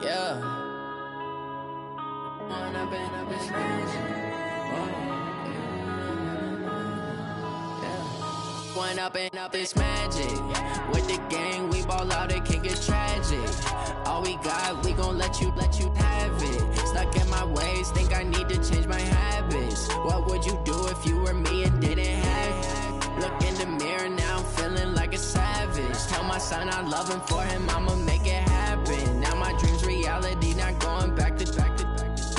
Yeah. One up and up is magic. With the gang, we ball out, it can get tragic. All we got, we gon' let you have it. Stuck in my ways, think I need to change my habits. What would you do if you were me and didn't have it? Look in the mirror, now I'm feeling like a savage. Tell my son I love him, for him I'ma make it happen. Now my dream's reality, not going back to.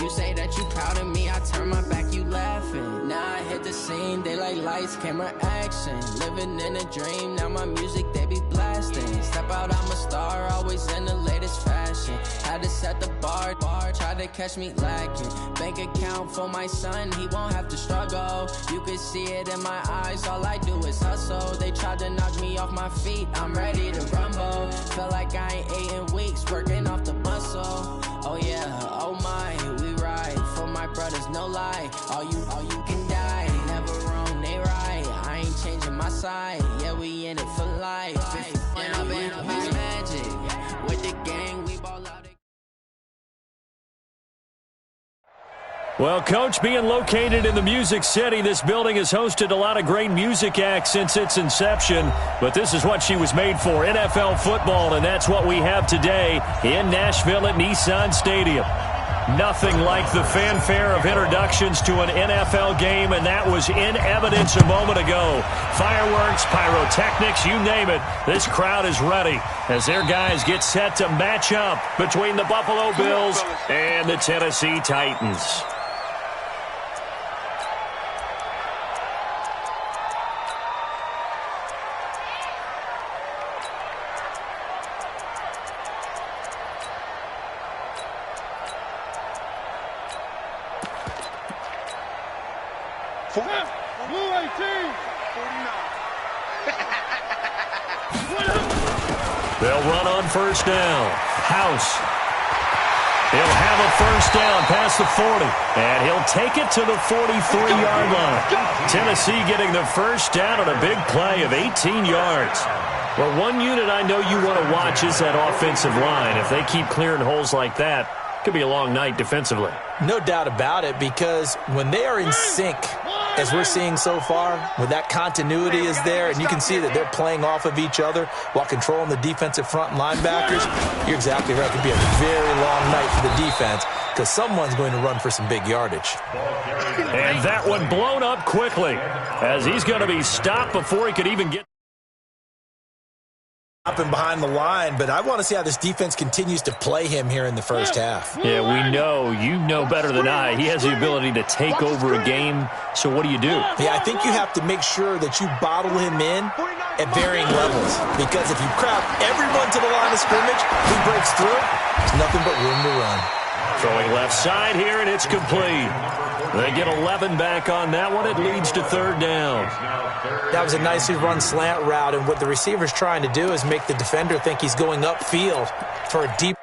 You say that you proud of me, I turn my back, you laughing. Now I hit the scene, they like lights, camera, action. Living in a dream, now my music, they be blasting. Step out, I'm a star, always in the latest fashion. Had to set the bar, try to catch me lacking. Bank account for my son, he won't have to struggle. You can see it in my eyes, all I do is hustle. They tried to knock me off my feet, I'm ready to rumble. Feel like I ain't ate in weeks, working off the muscle. Oh yeah, oh my, we ride for my brothers, no lie. All you can die, never wrong, they right. I ain't changing my side, yeah, we in it for life. And I've been up this magic with the gang, we ball out. Well, Coach, being located in the Music City, this building has hosted a lot of great music acts since its inception. But this is what she was made for, NFL football, and that's what we have today in Nashville at Nissan Stadium. Nothing like the fanfare of introductions to an NFL game, and that was in evidence a moment ago. Fireworks, pyrotechnics, you name it. This crowd is ready as their guys get set to match up between the Buffalo Bills and the Tennessee Titans. They'll run on first down. House. He'll have a first down past the 40. And he'll take it to the 43-yard line. Tennessee getting the first down on a big play of 18 yards. Well, one unit I know you want to watch is that offensive line. If they keep clearing holes like that, it could be a long night defensively. No doubt about it, because when they are in sync, as we're seeing so far, when that continuity is there and you can see that they're playing off of each other while controlling the defensive front linebackers, you're exactly right. It could be a very long night for the defense because someone's going to run for some big yardage. And that one blown up quickly as he's going to be stopped before he could even get up and behind the line, but I want to see how this defense continues to play him here in the first half. Yeah, we know. You know better than I. He has the ability to take over a game, so what do you do? Yeah, I think you have to make sure that you bottle him in at varying levels, because if you crowd everyone to the line of scrimmage, he breaks through, there's nothing but room to run. Throwing left side here, and it's complete. They get 11 back on that one. It leads to third down. That was a nicely run slant route, and what the receiver's trying to do is make the defender think he's going upfield for a deep.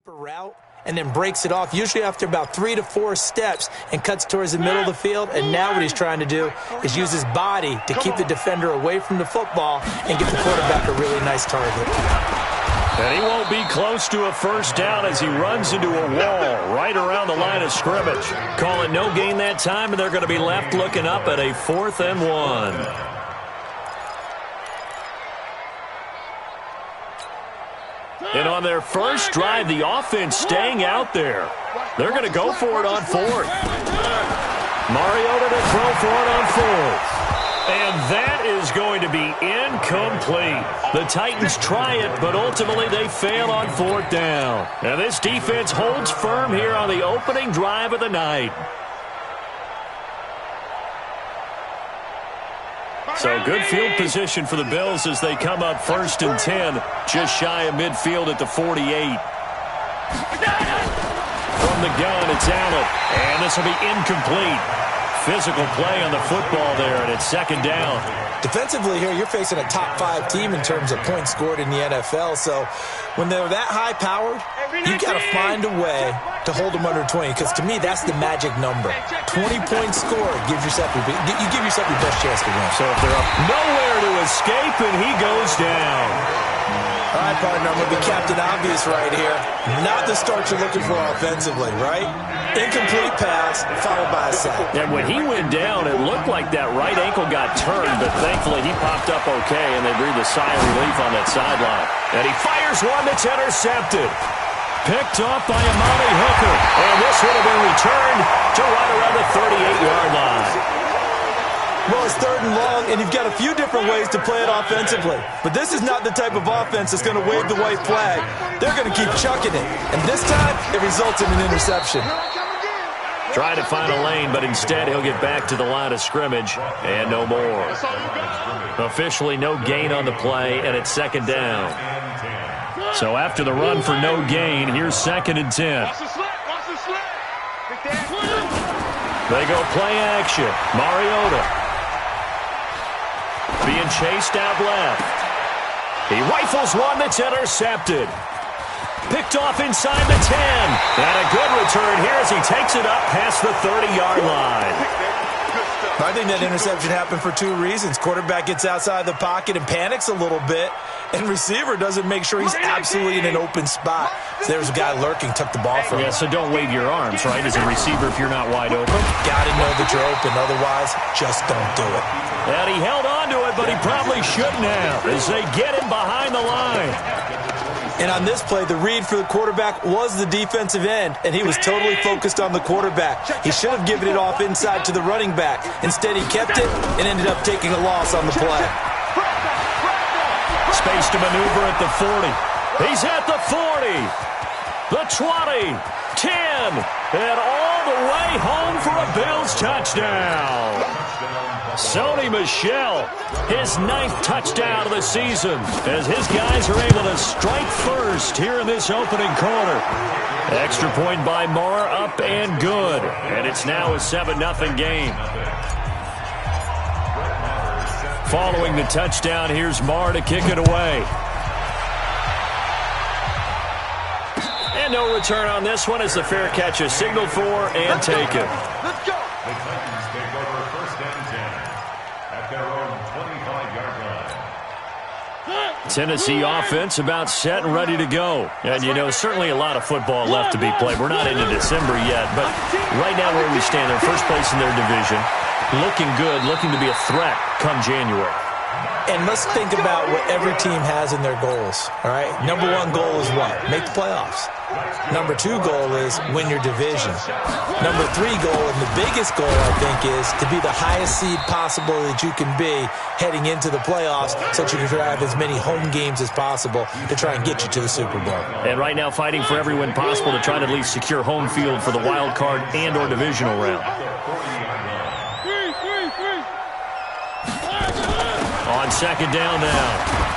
Route and then breaks it off, usually after about 3 to 4 steps, and cuts towards the middle of the field. And now what he's trying to do is use his body to keep the defender away from the football and get the quarterback a really nice target. And he won't be close to a first down as he runs into a wall right around the line of scrimmage. Call it no gain that time, and they're going to be left looking up at a 4th and 1. And on their first drive, the offense staying out there. They're going to go for it on 4th. Mariota to throw for it on 4th. And that is going to be incomplete. The Titans try it, but ultimately they fail on 4th down. And this defense holds firm here on the opening drive of the night. So good field position for the Bills as they come up 1st and 10, just shy of midfield at the 48. From the gun, it's Allen, and this will be incomplete. physical play on the football there, and it's second down. Defensively here, you're facing a top-5 team in terms of points scored in the NFL. So when they're that high-powered, you got to find a way to hold them under 20. Because to me, that's the magic number. 20 points scored gives yourself your best chance to win. So if they're up, nowhere to escape, and he goes down. All right, partner, I'm going to be Captain Obvious right here. Not the start you're looking for offensively, right? Incomplete pass, followed by a sack. And when he went down, it looked like that right ankle got turned, but thankfully he popped up okay, and they breathed a sigh of relief on that sideline. And he fires one that's intercepted. Picked off by Amani Hooker. And this would have been returned to right around the 38-yard line. Well, it's 3rd and long, and you've got a few different ways to play it offensively. But this is not the type of offense that's going to wave the white flag. They're going to keep chucking it. And this time, it results in an interception. Trying to find a lane, but instead he'll get back to the line of scrimmage, and no more. Officially no gain on the play, and it's second down. So after the run for no gain, here's 2nd and 10. They go play action. Mariota being chased out left. He rifles one that's intercepted. Picked off inside the 10. And a good return here as he takes it up past the 30-yard line. I think that interception happened for 2 reasons. Quarterback gets outside the pocket and panics a little bit, and receiver doesn't make sure he's absolutely in an open spot. So there's a guy lurking, took the ball from him. Yeah, so don't wave your arms, right, as a receiver if you're not wide open. Got to know that you're open. Otherwise, just don't do it. And he held on to it, but he probably shouldn't have as they get him behind the line. And on this play, the read for the quarterback was the defensive end, and he was totally focused on the quarterback. He should have given it off inside to the running back. Instead, he kept it and ended up taking a loss on the play. Space to maneuver at the 40. He's at the 40, the 20, 10, and all the way home for a Bills touchdown. Sony Michel, his 9th touchdown of the season, as his guys are able to strike first here in this opening quarter. Extra point by Marr, up and good. And it's now a 7-0 game. Following the touchdown, here's Marr to kick it away. And no return on this one as the fair catch is signaled for and taken. Let's go. The Titans take over 1st and 10 at their own 25-yard line. Tennessee offense about set and ready to go. And, you know, certainly a lot of football left to be played. We're not into December yet, but right now where we stand, they're first place in their division. Looking good, looking to be a threat come January. And let's think about what every team has in their goals, all right? Number 1 goal is what? Make the playoffs. Number 2 goal is win your division. Number 3 goal, and the biggest goal, I think, is to be the highest seed possible that you can be heading into the playoffs so that you can have as many home games as possible to try and get you to the Super Bowl. And right now fighting for every win possible to try to at least secure home field for the wild card and or divisional round. On second down now,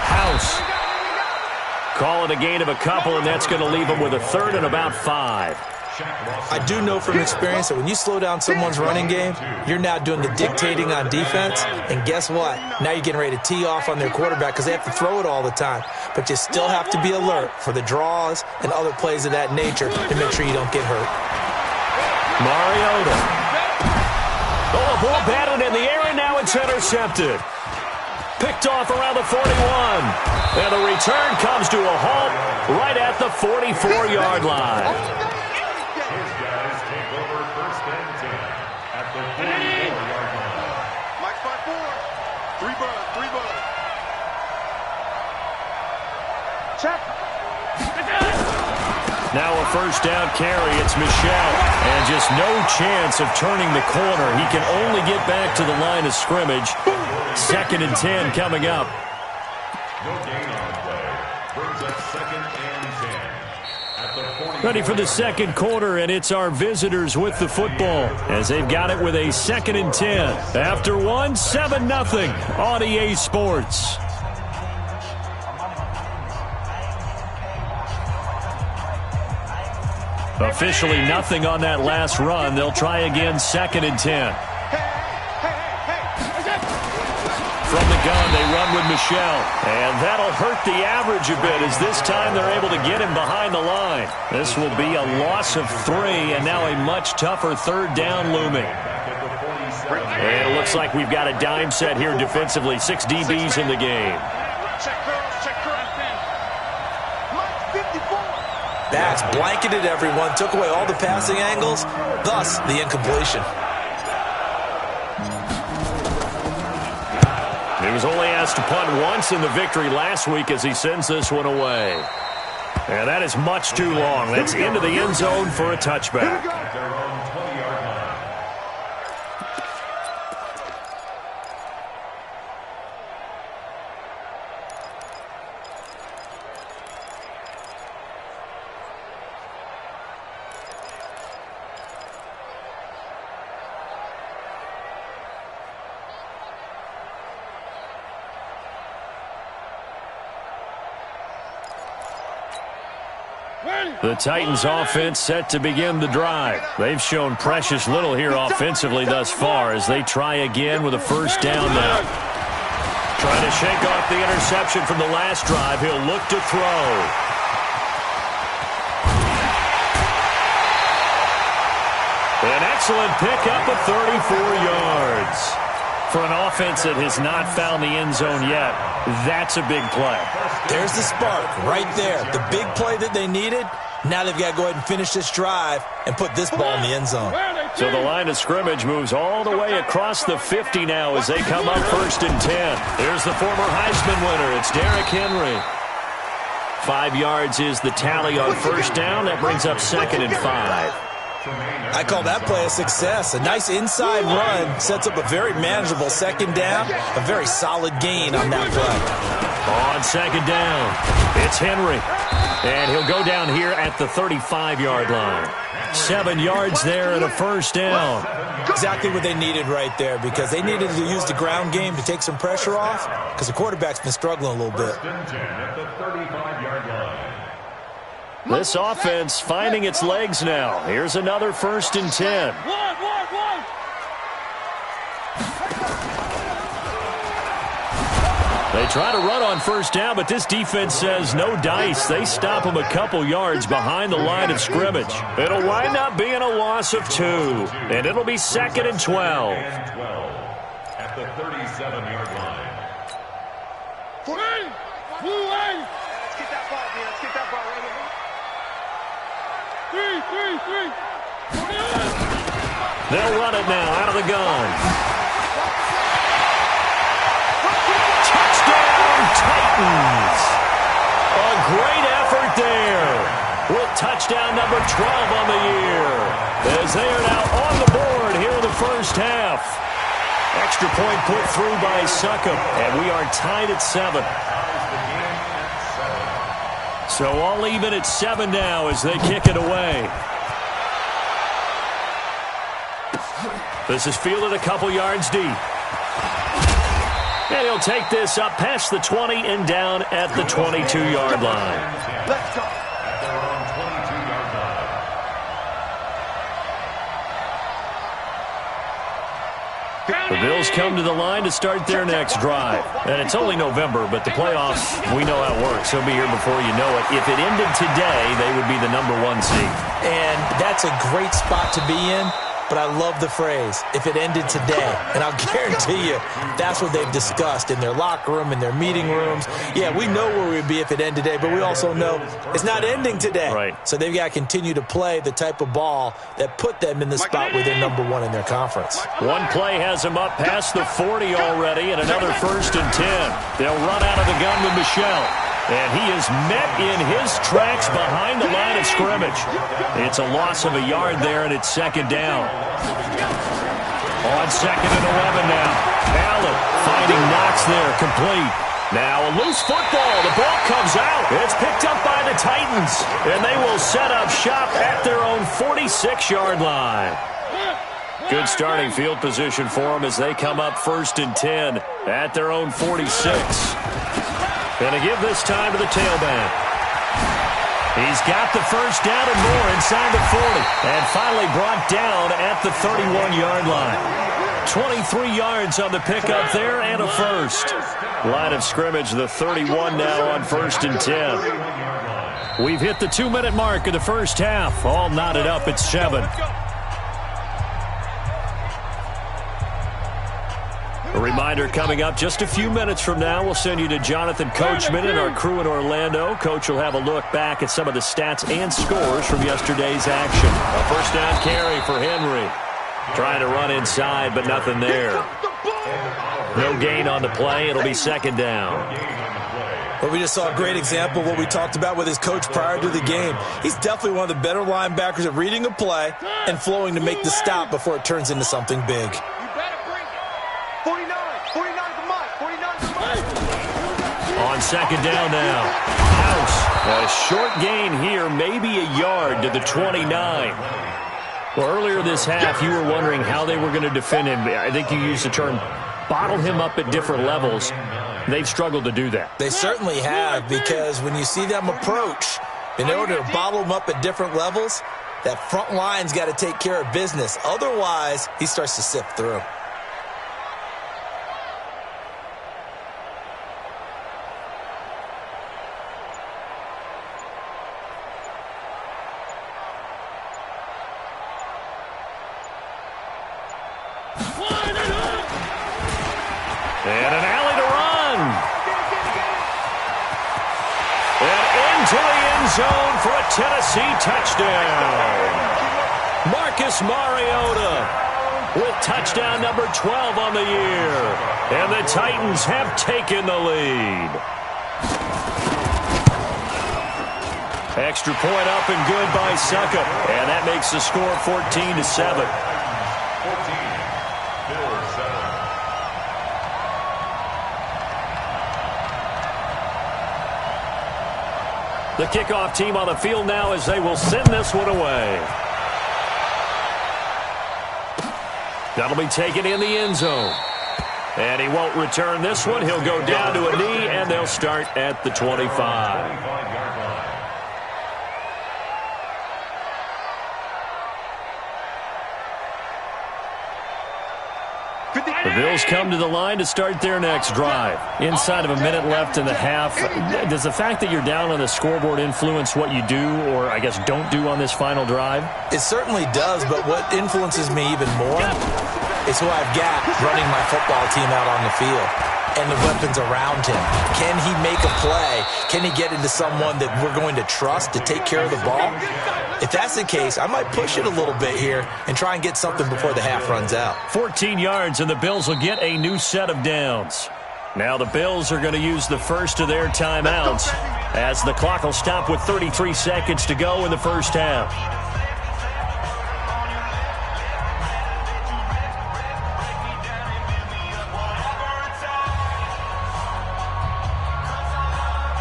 House. Call it a gain of a couple, and that's going to leave them with a 3rd and about 5. I do know from experience that when you slow down someone's running game, you're now doing the dictating on defense, and guess what? Now you're getting ready to tee off on their quarterback because they have to throw it all the time. But you still have to be alert for the draws and other plays of that nature to make sure you don't get hurt. Mariota. Oh, a ball batted in the air, and now it's intercepted. Picked off around the 41. And the return comes to a halt right at the 44-yard line. His guys take over 1st and 10 at the 44-yard line. Mike 5-4. 3 bud. Check. Now a 1st down carry. It's Michel. And just no chance of turning the corner. He can only get back to the line of scrimmage. 2nd and 10 coming up. No gain on the play. Brings up 2nd and 10 at the 40. Ready for the second quarter, and it's our visitors with the football as they've got it with a 2nd and 10. After 7-0 on EA Sports. Officially nothing on that last run. They'll try again 2nd and 10. From the gun, they run with Michel. And that'll hurt the average a bit as this time they're able to get him behind the line. This will be a loss of 3, and now a much tougher third down looming. And it looks like we've got a dime set here defensively. 6 DBs in the game. Backs blanketed everyone, took away all the passing angles, thus the incompletion. He was only asked to punt once in the victory last week as he sends this one away. And that is much too long. That's into the end zone for a touchback. The Titans offense set to begin the drive. They've shown precious little here offensively thus far as they try again with a first down now. Trying to shake off the interception from the last drive. He'll look to throw. An excellent pickup of 34 yards. For an offense that has not found the end zone yet, that's a big play. There's the spark right there. The big play that they needed. Now they've got to go ahead and finish this drive and put this ball in the end zone. So the line of scrimmage moves all the way across the 50 now as they come up 1st and 10. Here's the former Heisman winner. It's Derrick Henry. 5 yards is the tally on first down. That brings up 2nd and 5. I call that play a success. A nice inside run sets up a very manageable second down. A very solid gain on that play. On second down, it's Henry. And he'll go down here at the 35-yard line. 7 yards there and a first down. Exactly what they needed right there because they needed to use the ground game to take some pressure off because the quarterback's been struggling a little bit. This offense finding its legs now. Here's another 1st and 10. They try to run on first down, but this defense says no dice. They stop them a couple yards behind the line of scrimmage. It'll wind up being a loss of 2, and it'll be 2nd and 12. At the 37-yard line. Let's get that ball, man. Let's get that ball right here. 3. They'll run it now out of the gun. Touchdown, Titans. A great effort there with touchdown number 12 on the year as they are now on the board here in the first half. Extra point put through by Succop, and we are tied at 7. So all even at 7 now as they kick it away. This is fielded a couple yards deep. And he'll take this up past the 20 and down at the 22-yard line. Let's go. The Bills come to the line to start their next drive. And it's only November, but the playoffs, we know how it works. They'll be here before you know it. If it ended today, they would be the number 1 seed. And that's a great spot to be in. But I love the phrase, if it ended today. And I'll guarantee you, that's what they've discussed in their locker room, in their meeting rooms. Yeah, we know where we'd be if it ended today, but we also know it's not ending today. Right. So they've got to continue to play the type of ball that put them in the spot where they're number 1 in their conference. One play has them up past the 40 already, and another 1st and 10. They'll run out of the gun with Michel. And he is met in his tracks behind the line of scrimmage. It's a loss of a yard there, and it's 2nd down. On 2nd and 11 now. Allen finding Knox there, complete. Now a loose football. The ball comes out. It's picked up by the Titans, and they will set up shop at their own 46-yard line. Good starting field position for them as they come up 1st and 10 at their own 46. Going to give this time to the tailback. He's got the first down and more inside the 40. And finally brought down at the 31-yard line. 23 yards on the pickup there and a first. Line of scrimmage, the 31 now on 1st and 10. We've hit the 2-minute mark of the first half. All knotted up at 7. A reminder coming up just a few minutes from now, we'll send you to Jonathan Coachman and our crew in Orlando. Coach will have a look back at some of the stats and scores from yesterday's action. A first down carry for Henry. Trying to run inside, but nothing there. No gain on the play. It'll be 2nd down. Well, we just saw a great example of what we talked about with his coach prior to the game. He's definitely one of the better linebackers at reading a play and flowing to make the stop before it turns into something big. On 2nd down now. House. A short gain here, maybe a yard to the 29. Well, earlier this half, you were wondering how they were going to defend him. I think you used the term bottle him up at different levels. They've struggled to do that. They certainly have, because when you see them approach, in order to bottle him up at different levels, that front line's got to take care of business. Otherwise, he starts to sift through. And an alley to run. And into the end zone for a Tennessee touchdown. Marcus Mariota with touchdown number 12 on the year. And the Titans have taken the lead. Extra point up and good by Suckup. And that makes the score 14-7. The kickoff team on the field now as they will send this one away. That'll be taken in the end zone. And he won't return this one. He'll go down to a knee, and they'll start at the 25. The Bills come to the line to start their next drive. Inside of a minute left in the half. Does the fact that you're down on the scoreboard influence what you do, or I guess don't do on this final drive? It certainly does, but what influences me even more is who I've got running my football team out on the field and the weapons around him. Can he make a play? Can he get into someone that we're going to trust to take care of the ball? If that's the case, I might push it a little bit here and try and get something before the half runs out. 14 yards, and the Bills will get a new set of downs. Now the Bills are going to use the first of their timeouts as the clock will stop with 33 seconds to go in the first half.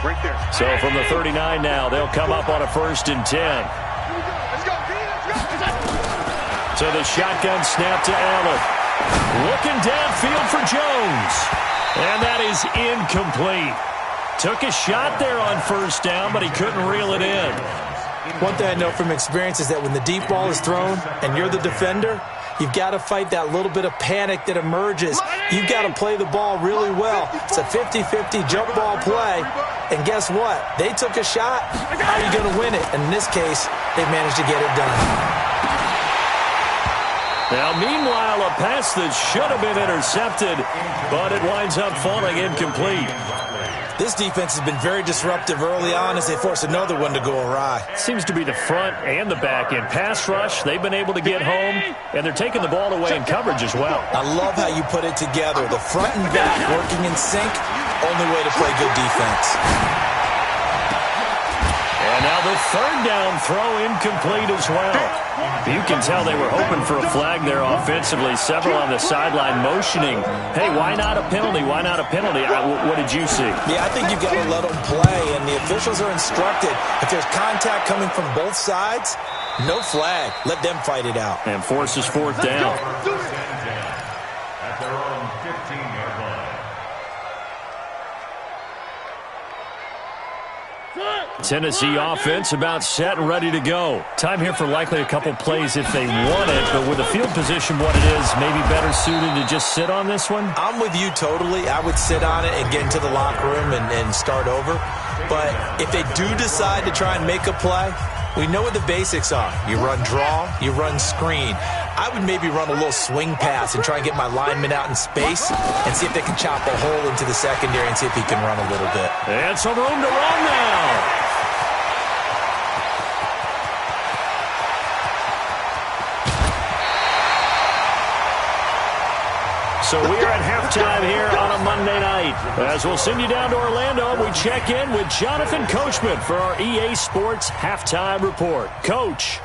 Right there. So from the 39 now, they'll come up on a 1st and 10. Let's go, So the shotgun snap to Allen. Looking downfield for Jones. And that is incomplete. Took a shot there on 1st down, but he couldn't reel it in. One thing I know from experience is that when the deep ball is thrown and you're the defender, you've got to fight that little bit of panic that emerges. You've got to play the ball really well. It's a 50-50 jump ball play. And guess what? They took a shot. How are you going to win it? And in this case, they managed to get it done. Now, meanwhile, a pass that should have been intercepted, but it winds up falling incomplete. This defense has been very disruptive early on as they force another one to go awry. Seems to be the front and the back end. Pass rush, they've been able to get home, and they're taking the ball away in coverage as well. I love how you put it together. The front and back working in sync, only way to play good defense. And now the 3rd down throw incomplete as well. You can tell they were hoping for a flag there offensively. Several on the sideline motioning. Hey, why not a penalty? Why not a penalty? What did you see? Yeah, I think you've got to let them play, and the officials are instructed. If there's contact coming from both sides, no flag. Let them fight it out. And forces 4th down. At their own 15-yard line. Tennessee offense about set and ready to go. Time here for likely a couple plays if they want it, but with the field position what it is, maybe better suited to just sit on this one? I'm with you totally. I would sit on it and get into the locker room and start over. But if they do decide to try and make a play, we know what the basics are. You run draw, you run screen. I would maybe run a little swing pass and try and get my lineman out in space and see if they can chop a hole into the secondary and see if he can run a little bit. And some room to run now. So we are at halftime here on a Monday night. As we'll send you down to Orlando, we check in with Jonathan Coachman for our EA Sports Halftime Report. Coach.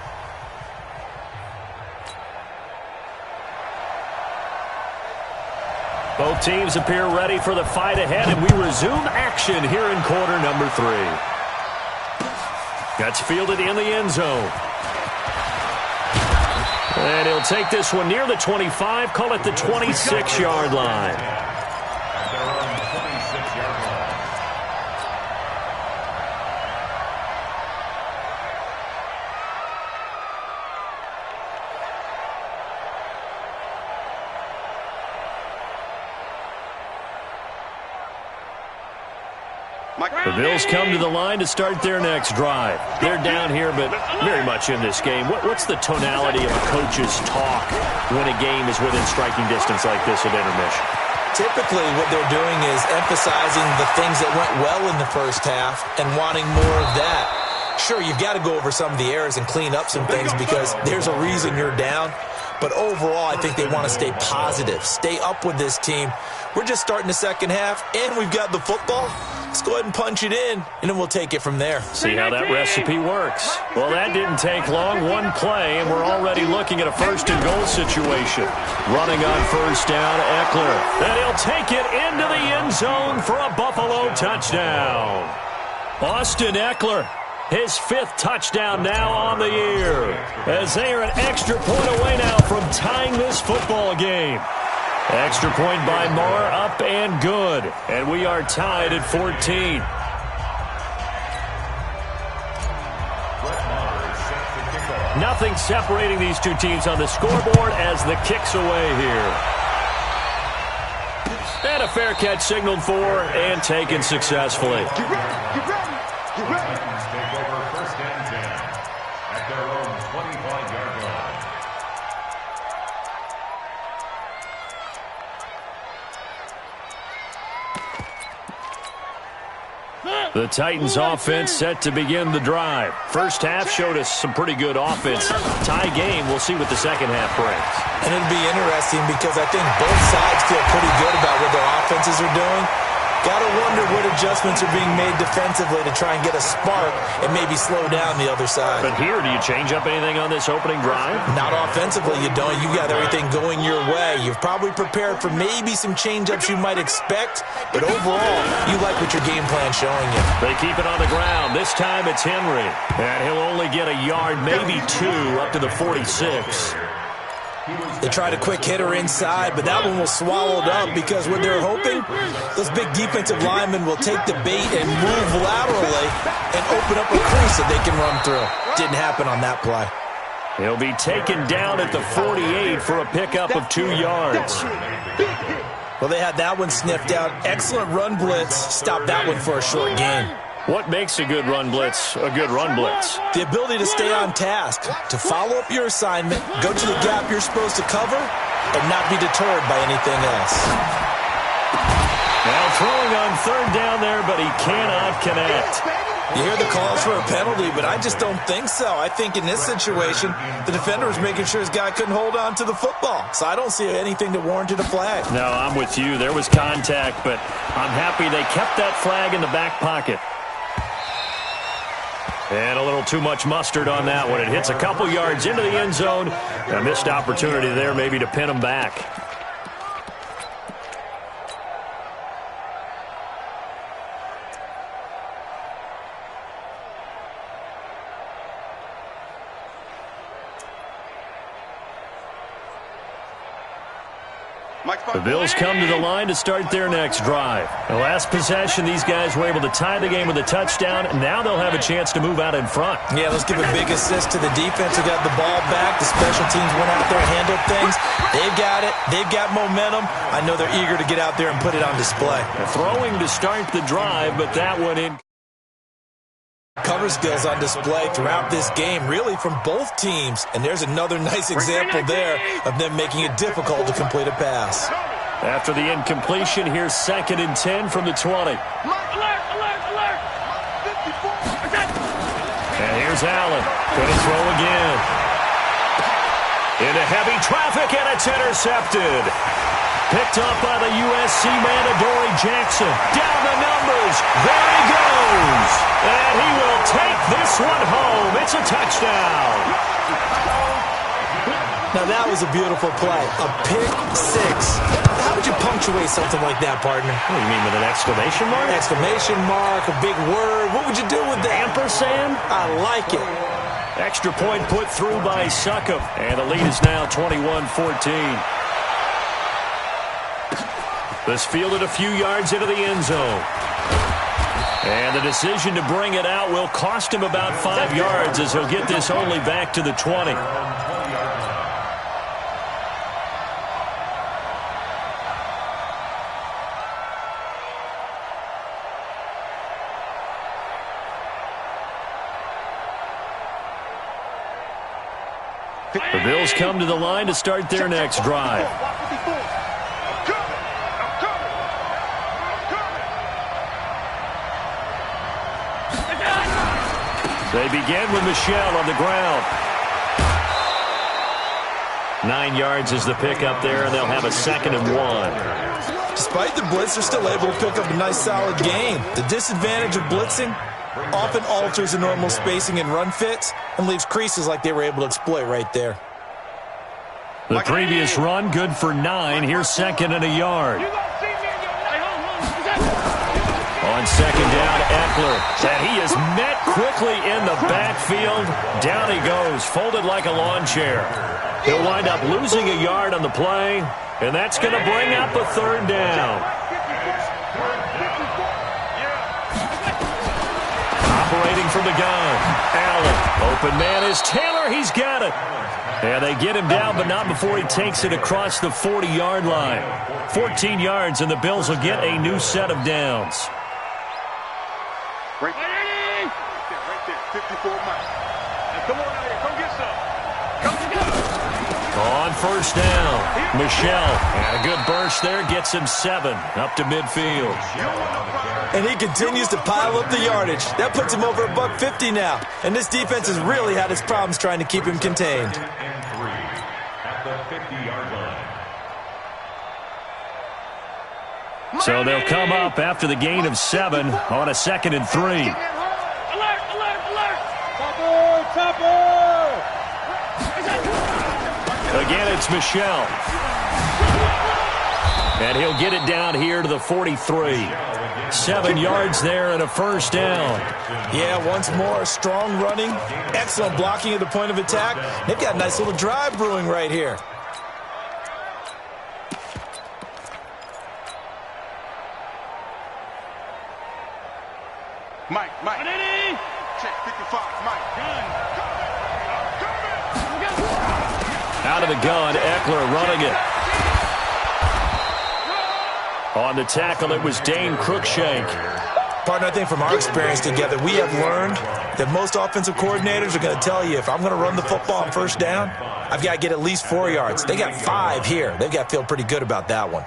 Both teams appear ready for the fight ahead, and we resume action here in quarter number 3. That's fielded in the end zone. And he'll take this one near the 25, call it the 26-yard line. At their own 26-yard line. The Bills come to the line to start their next drive. They're down here, but very much in this game. What's the tonality of a coach's talk when a game is within striking distance like this at intermission? Typically, what they're doing is emphasizing the things that went well in the first half and wanting more of that. Sure, you've got to go over some of the errors and clean up some things because there's a reason you're down. But overall, I think they want to stay positive, stay up with this team. We're just starting the second half, and we've got the football. Let's go ahead and punch it in, and then we'll take it from there. See how that recipe works. Well, that didn't take long. One play, and we're already looking at a first-and-goal situation. Running on first down, Eckler. And he'll take it into the end zone for a Buffalo touchdown. Austin Eckler. His 5th touchdown now on the year, as they are an extra point away now from tying this football game. Extra point by Moore, up and good. And we are tied at 14. Nothing separating these two teams on the scoreboard as the kick's away here. And a fair catch signaled for and taken successfully. Take over first and 10 at their own 25-yard line. The Titans offense set to begin the drive. First half showed us some pretty good offense. Tie game, we'll see what the second half brings. And it'll be interesting because I think both sides feel pretty good about what their offenses are doing. Gotta wonder what adjustments are being made defensively to try and get a spark and maybe slow down the other side. But here, do you change up anything on this opening drive? Not offensively, you don't. You got everything going your way. You've probably prepared for maybe some change-ups you might expect, but overall, you like what your game plan's showing you. They keep it on the ground. This time it's Henry. And he'll only get a yard, maybe 2, up to the 46. They tried a quick hitter inside, but that one was swallowed up because what they're hoping, those big defensive linemen will take the bait and move laterally and open up a crease that they can run through. Didn't happen on that play. He'll be taken down at the 48 for a pickup of 2 yards. Well, they had that one sniffed out. Excellent run blitz. Stopped that one for a short gain. What makes a good run blitz a good run blitz? The ability to stay on task, to follow up your assignment, go to the gap you're supposed to cover, and not be deterred by anything else. Now throwing on third down there, but he cannot connect. You hear the calls for a penalty, but I just don't think so. I think in this situation, the defender was making sure his guy couldn't hold on to the football. So I don't see anything that warranted a flag. No, I'm with you. There was contact, but I'm happy they kept that flag in the back pocket. And a little too much mustard on that one. It hits a couple yards into the end zone. A missed opportunity there maybe to pin him back. The Bills come to the line to start their next drive. The last possession, these guys were able to tie the game with a touchdown. Now they'll have a chance to move out in front. Yeah, let's give a big assist to the defense who got the ball back. The special teams went out there and handled things. They've got it. They've got momentum. I know they're eager to get out there and put it on display. Throwing to start the drive, but that one in. Cover skills on display throughout this game, really from both teams. And there's another nice example there of them making it difficult to complete a pass. After the incompletion, here's 2nd and 10 from the 20. And here's Allen. Gonna throw again. Into heavy traffic, and it's intercepted. Picked up by the USC man, Adoree Jackson. Down the numbers. There he goes. And he will take this one home. It's a touchdown. Now that was a beautiful play. A pick six. How would you punctuate something like that, partner? What do you mean, with an exclamation mark? Exclamation mark, a big word. What would you do with that? Ampersand? I like it. Extra point put through by Succop. And the lead is now 21-14. This fielded a few yards into the end zone. And the decision to bring it out will cost him about 5 yards as he'll get this only back to the 20. The Bills come to the line to start their next drive. They begin with Michel on the ground. 9 yards is the pickup there, and they'll have a 2nd and 1. Despite the blitz, they're still able to pick up a nice, solid gain. The disadvantage of blitzing often alters the normal spacing and run fits and leaves creases like they were able to exploit right there. The previous run, good for 9. Here's 2nd and a yard. On 2nd down, Eckler. And he is met quickly in the backfield. Down he goes, folded like a lawn chair. He'll wind up losing a yard on the play, and that's going to bring up a 3rd down. Operating from the gun, Allen. Open man is Taylor. He's got it. And they get him down, but not before he takes it across the 40-yard line. 14 yards, and the Bills will get a new set of downs. Right there, 54 miles. Now come on out here, come get some. On 1st down, Michel. And a good burst there, gets him 7 up to midfield. And he continues to pile up the yardage. That puts him over $150 now. And this defense has really had its problems trying to keep him contained. At the 50-yard line. So they'll come up after the gain of 7 on a 2nd and 3. Alert, alert, alert. Topper. Again, it's Michel. And he'll get it down here to the 43. 7 yards there and a 1st down. Yeah, once more, strong running, excellent blocking at the point of attack. They've got a nice little drive brewing right here. Mike. Check 55, Mike. Out of the gun, Eckler running it. On the tackle, it was Dane Cruikshank. Partner, I think from our experience together, we have learned that most offensive coordinators are going to tell you, if I'm going to run the football on 1st down, I've got to get at least 4 yards. They got 5 here. They've got to feel pretty good about that one.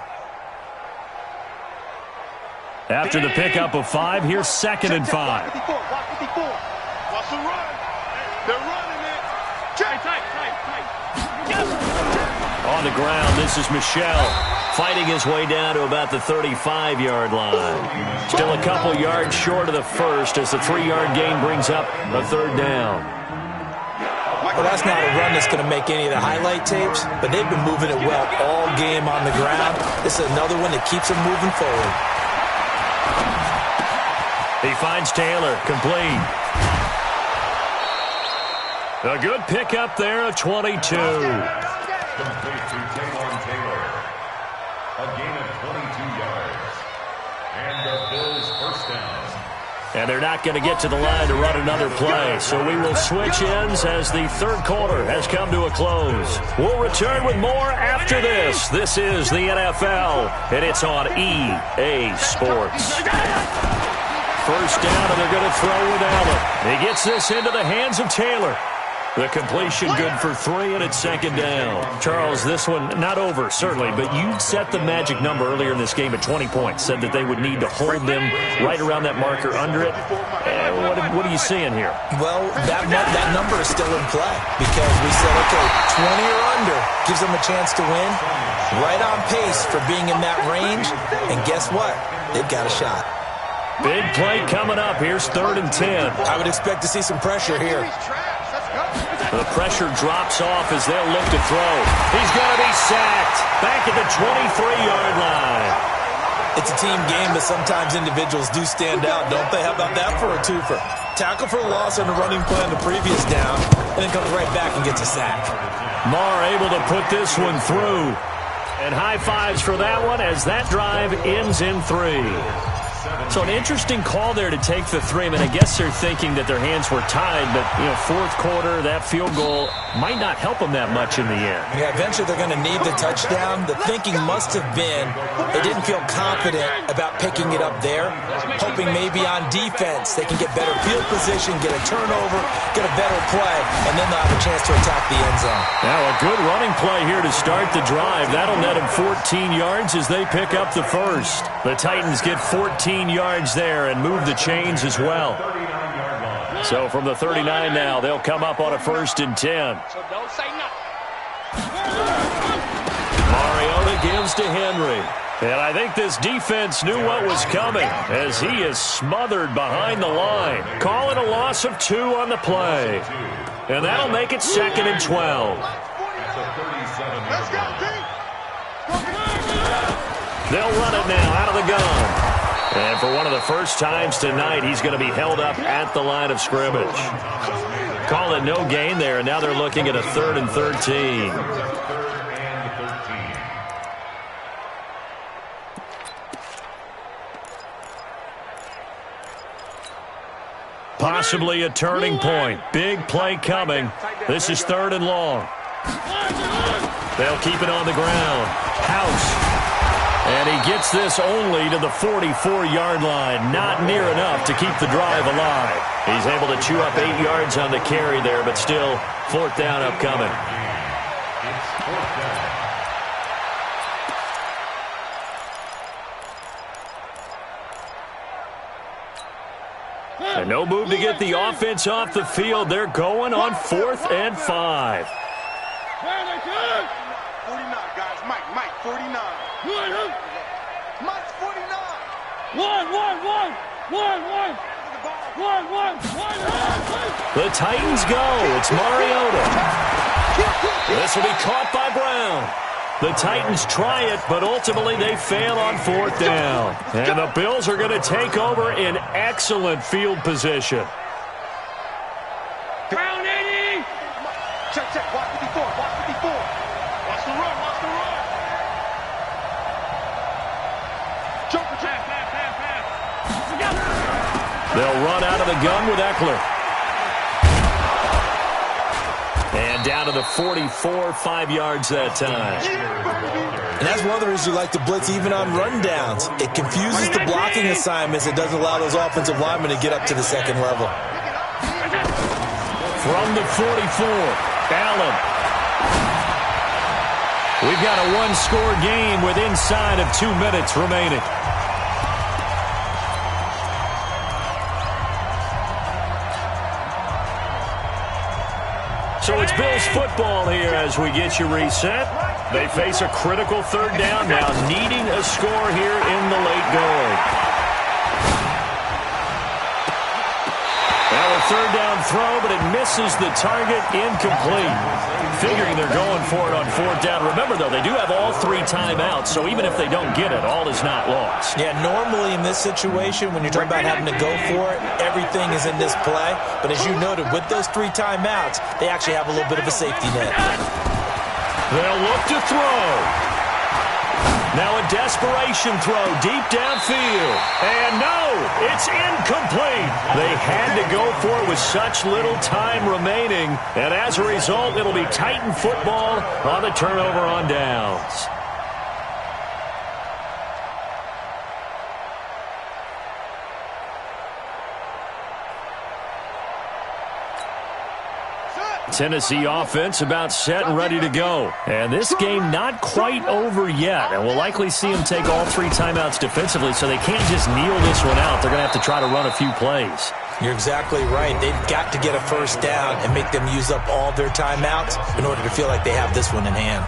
After the pickup of 5, here's 2nd and 5. Watch the run. They're running it. Tight. On the ground, this is Michel fighting his way down to about the 35-yard line. Still a couple yards short of the 1st as the 3-yard gain brings up a 3rd down. Well, that's not a run that's going to make any of the highlight tapes, but they've been moving it well all game on the ground. This is another one that keeps them moving forward. He finds Taylor, complete. A good pickup there of 22. Complete to Taylor. A gain of 22 yards. And the Bills first down. And they're not going to get to the line to run another play. So we will switch ends as the third quarter has come to a close. We'll return with more after this. This is the NFL, and it's on EA Sports. First down, and they're going to throw with Allen. He gets this into the hands of Taylor. The completion good for 3, and it's second down. Charles, this one not over, certainly, but you set the magic number earlier in this game at 20 points, said that they would need to hold them right around that marker under it. What are you seeing here? Well, that number is still in play because we said, okay, 20 or under gives them a chance to win. Right on pace for being in that range, and guess what? They've got a shot. Big play coming up. Here's 3rd and 10. I would expect to see some pressure here. The pressure drops off as they'll look to throw. He's going to be sacked back at the 23-yard line. It's a team game, but sometimes individuals do stand out, don't they? How about that for a twofer? Tackle for a loss on the running play on the previous down, and then comes right back and gets a sack. Marr able to put this one through. And high fives for that one as that drive ends in 3. So an interesting call there to take the 3. I mean, I guess they're thinking that their hands were tied, but, fourth quarter, that field goal might not help them that much in the end. Yeah, eventually they're going to need the touchdown. The thinking must have been they didn't feel confident about picking it up there, hoping maybe on defense they can get better field position, get a turnover, get a better play, and then they'll have a chance to attack the end zone. Now a good running play here to start the drive. That'll net them 14 yards as they pick up the first. The Titans get 14 yards there and move the chains as well. So from the 39 now, they'll come up on a 1st and 10. So don't say nothing. Mariota gives to Henry. And I think this defense knew what was coming as he is smothered behind the line. Calling a loss of 2 on the play. And that'll make it 2nd and 12. Let's go, Pete. They'll run it now out of the gun. And for one of the first times tonight, he's going to be held up at the line of scrimmage. Call it no gain there, and now they're looking at a 3rd and 13. Possibly a turning point. Big play coming. This is 3rd and long. They'll keep it on the ground. House. And he gets this only to the 44-yard line. Not near enough to keep the drive alive. He's able to chew up 8 yards on the carry there, but still 4th down upcoming. And no move to get the offense off the field. They're going on 4th and 5. 49, guys. Mike, 49. Mike's 49. One. The Titans go. It's Mariota. This will be caught by Brown. The Titans try it, but ultimately they fail on 4th down. And the Bills are going to take over in excellent field position. Brown 80. Check. Watch 54. Watch the run. Jump attack. They'll run out of the gun with Eckler. And down to the 44, 5 yards that time. And that's one of the reasons you like to blitz even on rundowns. It confuses the blocking assignments. It doesn't allow those offensive linemen to get up to the second level. From the 44, Allen. We've got a one-score game with inside of 2 minutes remaining. So it's Bills football here as we get you reset. They face a critical 3rd down now, needing a score here in the late going. Now a 3rd down throw, but it misses the target, incomplete. Figuring they're going for it on 4th down. Remember, though, they do have all 3 timeouts, so even if they don't get it, all is not lost. Yeah, normally in this situation, when you're talking about having to go for it, everything is in this play. But as you noted, with those 3 timeouts, they actually have a little bit of a safety net. They'll look to throw. Now a desperation throw deep downfield. And no, it's incomplete. They had to go for it with such little time remaining. And as a result, it'll be Titan football on the turnover on downs. Tennessee offense about set and ready to go. And this game not quite over yet. And we'll likely see them take all 3 timeouts defensively, so they can't just kneel this one out. They're going to have to try to run a few plays. You're exactly right. They've got to get a first down and make them use up all their timeouts in order to feel like they have this one in hand.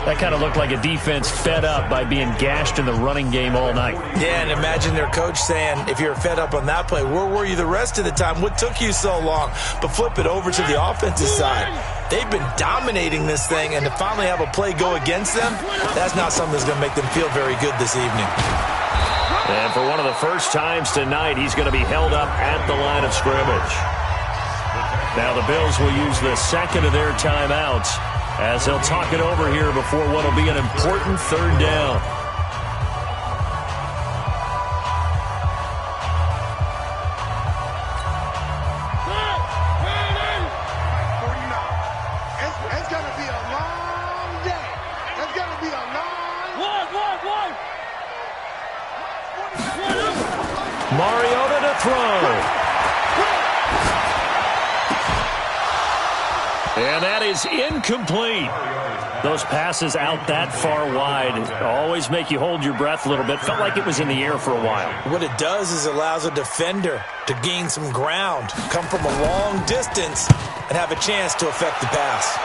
That kind of looked like a defense fed up by being gashed in the running game all night. Yeah, and imagine their coach saying, if you're fed up on that play, where were you the rest of the time? What took you so long? But flip it over to the offensive side. They've been dominating this thing, and to finally have a play go against them, that's not something that's going to make them feel very good this evening. And for one of the first times tonight, he's going to be held up at the line of scrimmage. Now the Bills will use the second of their timeouts as they'll talk it over here before what will be an important third down. It's going to be a long day. It's going to be a long... Mariota to throw. And that is incomplete. Those passes out that far wide always make you hold your breath a little bit. Felt like it was in the air for a while. What it does is it allows a defender to gain some ground, come from a long distance, and have a chance to affect the pass.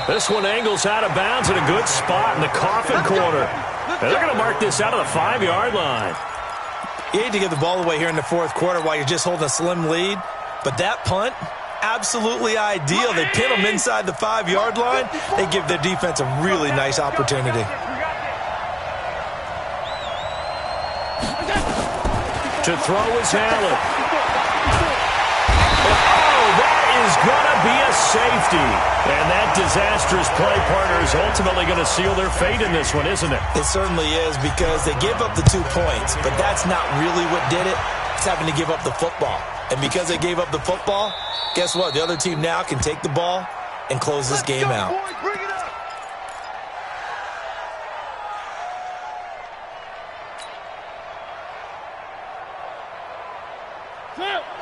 This one angles out of bounds at a good spot in the coffin corner. And they're going to mark this out of the 5-yard line. You hate to give the ball away here in the fourth quarter while you're just holding a slim lead, but that punt, absolutely ideal. They pin them inside the 5-yard line. They give their defense a really nice opportunity. To throw is Allen. Oh, that is going to be a safety. And that disastrous play partner is ultimately going to seal their fate in this one, isn't it? It certainly is, because they gave up the 2 points, but that's not really what did it. It's having to give up the football. And because they gave up the football, guess what? The other team now can take the ball and close this game out.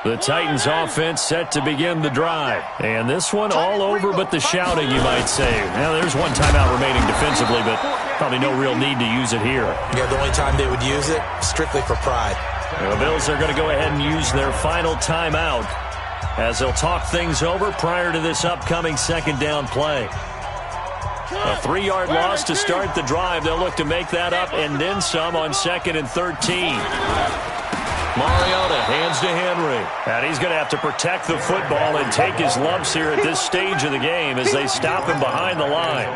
The Titans offense set to begin the drive. And this one all over but the shouting, you might say. Now, there's one timeout remaining defensively, but probably no real need to use it here. Yeah, the only time they would use it, strictly for pride. And the Bills are going to go ahead and use their final timeout as they'll talk things over prior to this upcoming second down play. A 3-yard loss to start the drive. They'll look to make that up and then some on 2nd and 13. Mariota hands to Henry. And he's going to have to protect the football and take his lumps here at this stage of the game as they stop him behind the line.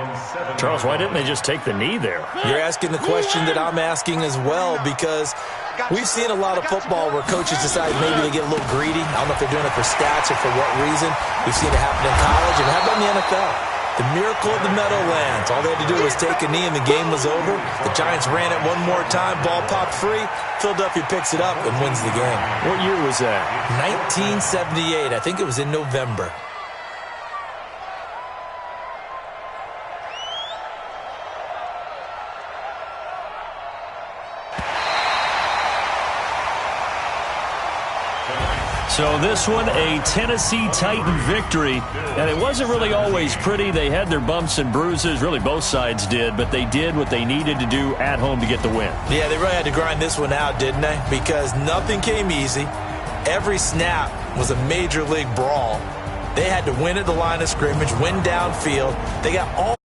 Charles, why didn't they just take the knee there? You're asking the question that I'm asking as well, because we've seen a lot of football where coaches decide maybe they get a little greedy. I don't know if they're doing it for stats or for what reason. We've seen it happen in college, and how about in the NFL? The miracle of the Meadowlands. All they had to do was take a knee and the game was over. The Giants ran it one more time. Ball popped free. Philadelphia picks it up and wins the game. What year was that? 1978. I think it was in November. So this one, a Tennessee Titan victory, and it wasn't really always pretty. They had their bumps and bruises, really both sides did, but they did what they needed to do at home to get the win. Yeah, they really had to grind this one out, didn't they? Because nothing came easy. Every snap was a major league brawl. They had to win at the line of scrimmage, win downfield. They got all